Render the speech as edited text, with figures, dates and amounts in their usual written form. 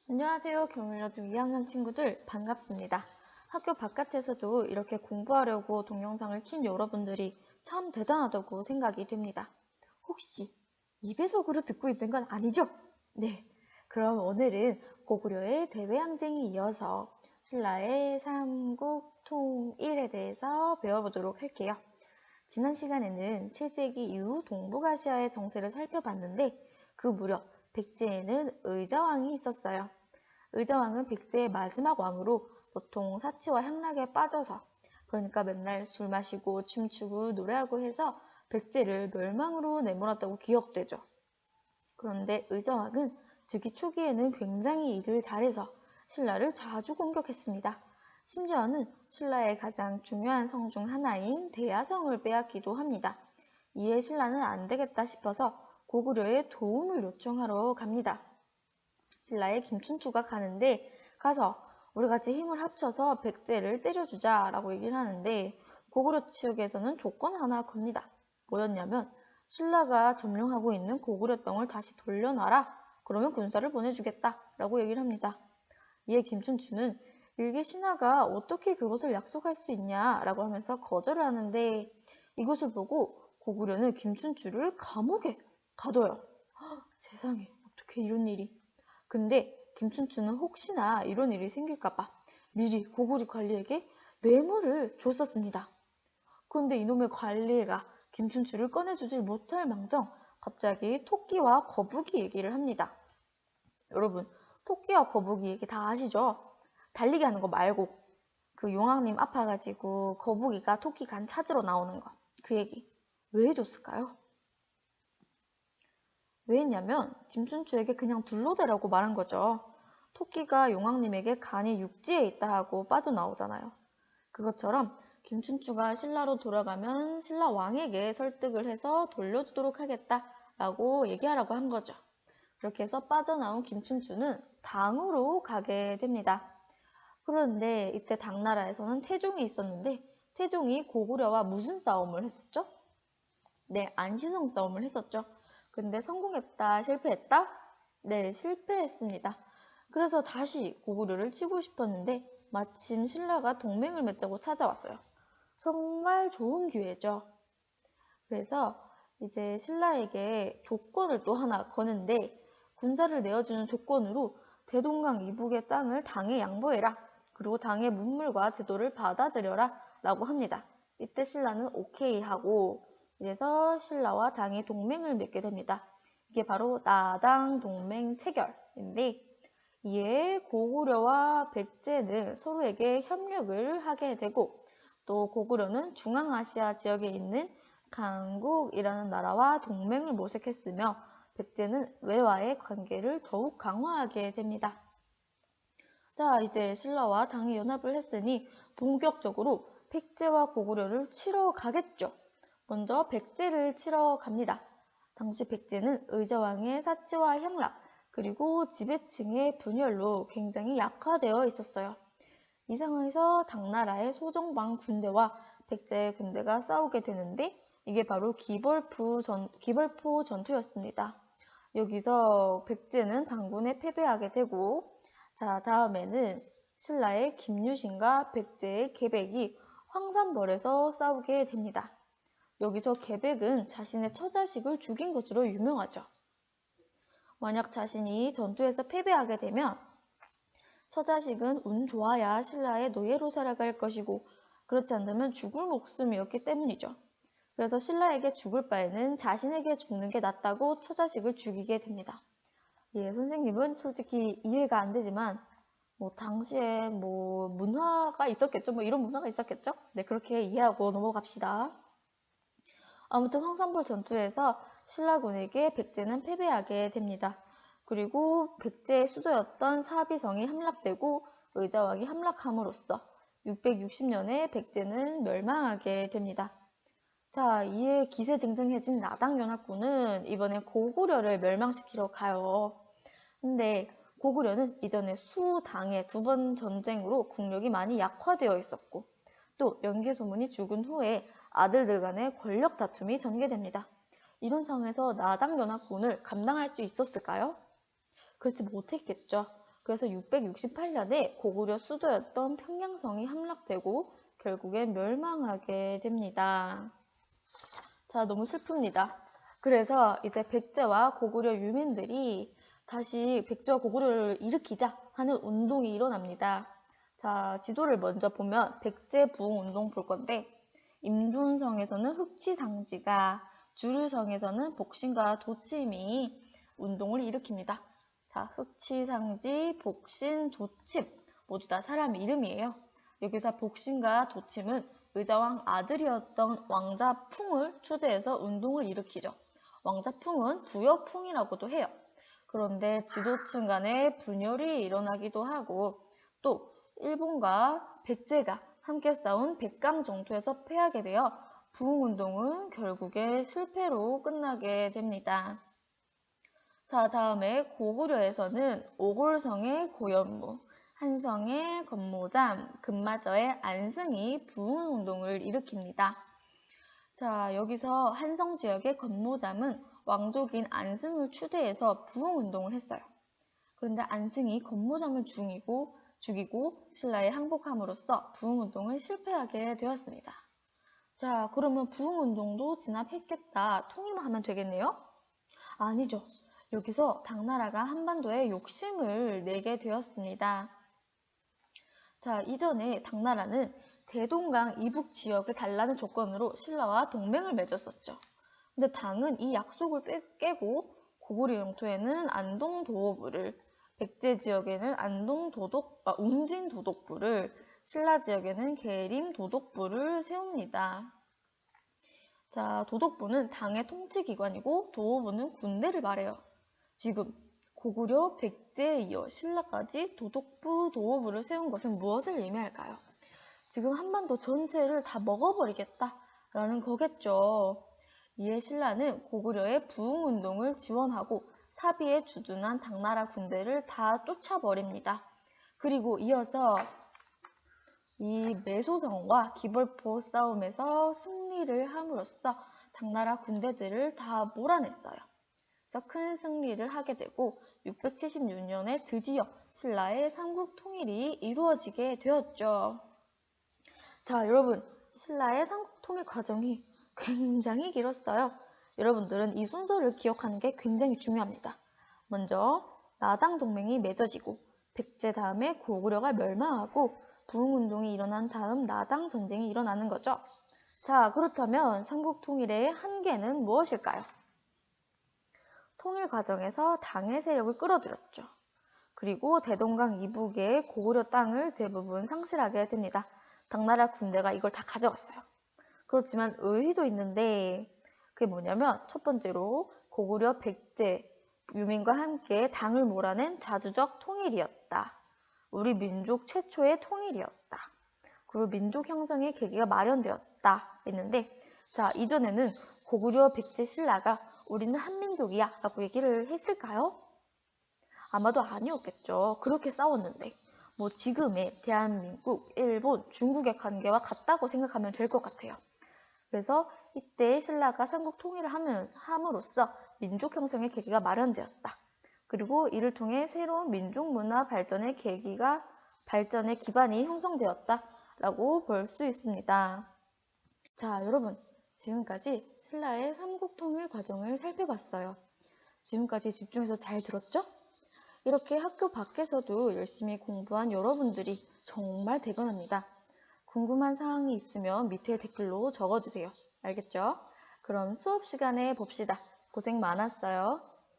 안녕하세요. 경일여중 2학년 친구들 반갑습니다. 학교 바깥에서도 이렇게 공부하려고 동영상을 킨 여러분들이 참 대단하다고 생각이 됩니다. 혹시 2배속으로 듣고 있는 건 아니죠? 네, 그럼 오늘은 고구려의 대외항쟁에 이어서 신라의 삼국통일에 대해서 배워보도록 할게요. 지난 시간에는 7세기 이후 동북아시아의 정세를 살펴봤는데 그 무렵 백제에는 의자왕이 있었어요. 의자왕은 백제의 마지막 왕으로 보통 사치와 향락에 빠져서 그러니까 맨날 술 마시고 춤추고 노래하고 해서 백제를 멸망으로 내몰았다고 기억되죠. 그런데 의자왕은 즉위 초기에는 굉장히 일을 잘해서 신라를 자주 공격했습니다. 심지어는 신라의 가장 중요한 성 중 하나인 대야성을 빼앗기도 합니다. 이에 신라는 안 되겠다 싶어서 고구려의 도움을 요청하러 갑니다. 신라의 김춘추가 가는데 가서 우리 같이 힘을 합쳐서 백제를 때려주자 라고 얘기를 하는데 고구려 측에서는 조건 하나 겁니다. 뭐였냐면 신라가 점령하고 있는 고구려 땅을 다시 돌려놔라. 그러면 군사를 보내주겠다 라고 얘기를 합니다. 이에 김춘추는 일개 신하가 어떻게 그것을 약속할 수 있냐 라고 하면서 거절을 하는데 이것을 보고 고구려는 김춘추를 감옥에 가둬요. 세상에 어떻게 이런 일이. 근데 김춘추는 혹시나 이런 일이 생길까봐 미리 고구려 관리에게 뇌물을 줬었습니다. 그런데 이놈의 관리가 김춘추를 꺼내주질 못할 망정 갑자기 토끼와 거북이 얘기를 합니다. 여러분, 토끼와 거북이 얘기 다 아시죠? 달리기 하는 거 말고 그 용왕님 아파가지고 거북이가 토끼 간 찾으러 나오는 거. 그 얘기 왜 해줬을까요? 왜 했냐면 김춘추에게 그냥 둘러대라고 말한 거죠. 토끼가 용왕님에게 간이 육지에 있다 하고 빠져나오잖아요. 그것처럼 김춘추가 신라로 돌아가면 신라 왕에게 설득을 해서 돌려주도록 하겠다라고 얘기하라고 한 거죠. 그렇게 해서 빠져나온 김춘추는 당으로 가게 됩니다. 그런데 이때 당나라에서는 태종이 있었는데 태종이 고구려와 무슨 싸움을 했었죠? 네, 안시성 싸움을 했었죠. 근데 성공했다, 실패했다? 네, 실패했습니다. 그래서 다시 고구려를 치고 싶었는데 마침 신라가 동맹을 맺자고 찾아왔어요. 정말 좋은 기회죠. 그래서 이제 신라에게 조건을 또 하나 거는데 군사를 내어주는 조건으로 대동강 이북의 땅을 당에 양보해라. 그리고 당의 문물과 제도를 받아들여라 라고 합니다. 이때 신라는 오케이 하고 이래서 신라와 당이 동맹을 맺게 됩니다. 이게 바로 나당 동맹 체결인데 이에 고구려와 백제는 서로에게 협력을 하게 되고 또 고구려는 중앙아시아 지역에 있는 강국이라는 나라와 동맹을 모색했으며 백제는 외와의 관계를 더욱 강화하게 됩니다. 자, 이제 신라와 당이 연합을 했으니 본격적으로 백제와 고구려를 치러 가겠죠. 먼저 백제를 치러 갑니다. 당시 백제는 의자왕의 사치와 향락, 그리고 지배층의 분열로 굉장히 약화되어 있었어요. 이 상황에서 당나라의 소정방 군대와 백제의 군대가 싸우게 되는데 이게 바로 기벌포 전투였습니다. 여기서 백제는 장군에 패배하게 되고 자, 다음에는 신라의 김유신과 백제의 계백이 황산벌에서 싸우게 됩니다. 여기서 계백은 자신의 처자식을 죽인 것으로 유명하죠. 만약 자신이 전투에서 패배하게 되면 처자식은 운 좋아야 신라의 노예로 살아갈 것이고 그렇지 않다면 죽을 목숨이었기 때문이죠. 그래서 신라에게 죽을 바에는 자신에게 죽는 게 낫다고 처자식을 죽이게 됩니다. 예, 선생님은 솔직히 이해가 안 되지만 당시에 문화가 있었겠죠. 이런 문화가 있었겠죠. 네, 그렇게 이해하고 넘어갑시다. 아무튼 황산벌 전투에서 신라군에게 백제는 패배하게 됩니다. 그리고 백제의 수도였던 사비성이 함락되고 의자왕이 함락함으로써 660년에 백제는 멸망하게 됩니다. 자, 이에 기세등등해진 나당연합군은 이번에 고구려를 멸망시키러 가요. 근데 고구려는 이전에 수당의 2번 전쟁으로 국력이 많이 약화되어 있었고 또 연개소문이 죽은 후에 아들들 간의 권력 다툼이 전개됩니다. 이런 상황에서 나당연합군을 감당할 수 있었을까요? 그렇지 못했겠죠. 그래서 668년에 고구려 수도였던 평양성이 함락되고 결국엔 멸망하게 됩니다. 자, 너무 슬픕니다. 그래서 이제 백제와 고구려 유민들이 다시 백제와 고구려를 일으키자 하는 운동이 일어납니다. 자, 지도를 먼저 보면 백제 부흥운동 볼 건데 임둔성에서는 흑치상지가, 주류성에서는 복신과 도침이 운동을 일으킵니다. 자, 흑치상지, 복신, 도침 모두 다 사람 이름이에요. 여기서 복신과 도침은 의자왕 아들이었던 왕자 풍을 추대해서 운동을 일으키죠. 왕자 풍은 부여풍이라고도 해요. 그런데 지도층 간에 분열이 일어나기도 하고 또 일본과 백제가 함께 싸운 백강정토에서 패하게 되어 부흥운동은 결국에 실패로 끝나게 됩니다. 자, 다음에 고구려에서는 오골성의 고연무, 한성의 건모잠, 금마저의 안승이 부흥운동을 일으킵니다. 자, 여기서 한성 지역의 건모잠은 왕족인 안승을 추대해서 부흥운동을 했어요. 그런데 안승이 건모잠을 죽이고 신라에 항복함으로써 부흥운동을 실패하게 되었습니다. 자, 그러면 부흥운동도 진압했겠다, 통일만 하면 되겠네요? 아니죠. 여기서 당나라가 한반도에 욕심을 내게 되었습니다. 자, 이전에 당나라는 대동강 이북 지역을 달라는 조건으로 신라와 동맹을 맺었었죠. 근데 당은 이 약속을 깨고 고구려 영토에는 안동도호부를, 백제 지역에는 웅진도독부를, 신라 지역에는 계림도독부를 세웁니다. 자, 도독부는 당의 통치기관이고 도호부는 군대를 말해요. 지금 고구려, 백제에 이어 신라까지 도독부, 도호부를 세운 것은 무엇을 의미할까요? 지금 한반도 전체를 다 먹어버리겠다라는 거겠죠. 이에 신라는 고구려의 부흥운동을 지원하고 사비에 주둔한 당나라 군대를 다 쫓아버립니다. 그리고 이어서 이 매소성과 기벌포 싸움에서 승리를 함으로써 당나라 군대들을 다 몰아냈어요. 그래서 큰 승리를 하게 되고 676년에 드디어 신라의 삼국 통일이 이루어지게 되었죠. 자, 여러분, 신라의 삼국 통일 과정이 굉장히 길었어요. 여러분들은 이 순서를 기억하는 게 굉장히 중요합니다. 먼저 나당 동맹이 맺어지고 백제 다음에 고구려가 멸망하고 부흥운동이 일어난 다음 나당 전쟁이 일어나는 거죠. 자, 그렇다면 삼국 통일의 한계는 무엇일까요? 통일 과정에서 당의 세력을 끌어들였죠. 그리고 대동강 이북의 고구려 땅을 대부분 상실하게 됩니다. 당나라 군대가 이걸 다 가져갔어요. 그렇지만 의의도 있는데 그게 뭐냐면 첫 번째로 고구려 백제 유민과 함께 당을 몰아낸 자주적 통일이었다. 우리 민족 최초의 통일이었다. 그리고 민족 형성의 계기가 마련되었다 했는데, 자, 이전에는 고구려 백제 신라가 우리는 한민족이야 라고 얘기를 했을까요? 아마도 아니었겠죠. 그렇게 싸웠는데 뭐 지금의 대한민국, 일본, 중국의 관계와 같다고 생각하면 될 것 같아요. 그래서 이때 신라가 삼국 통일을 함으로써 민족 형성의 계기가 마련되었다. 그리고 이를 통해 새로운 민족 문화 발전의 기반이 형성되었다라고 볼 수 있습니다. 자, 여러분, 지금까지 신라의 삼국 통일 과정을 살펴봤어요. 지금까지 집중해서 잘 들었죠? 이렇게 학교 밖에서도 열심히 공부한 여러분들이 정말 대단합니다. 궁금한 사항이 있으면 밑에 댓글로 적어주세요. 알겠죠? 그럼 수업 시간에 봅시다. 고생 많았어요.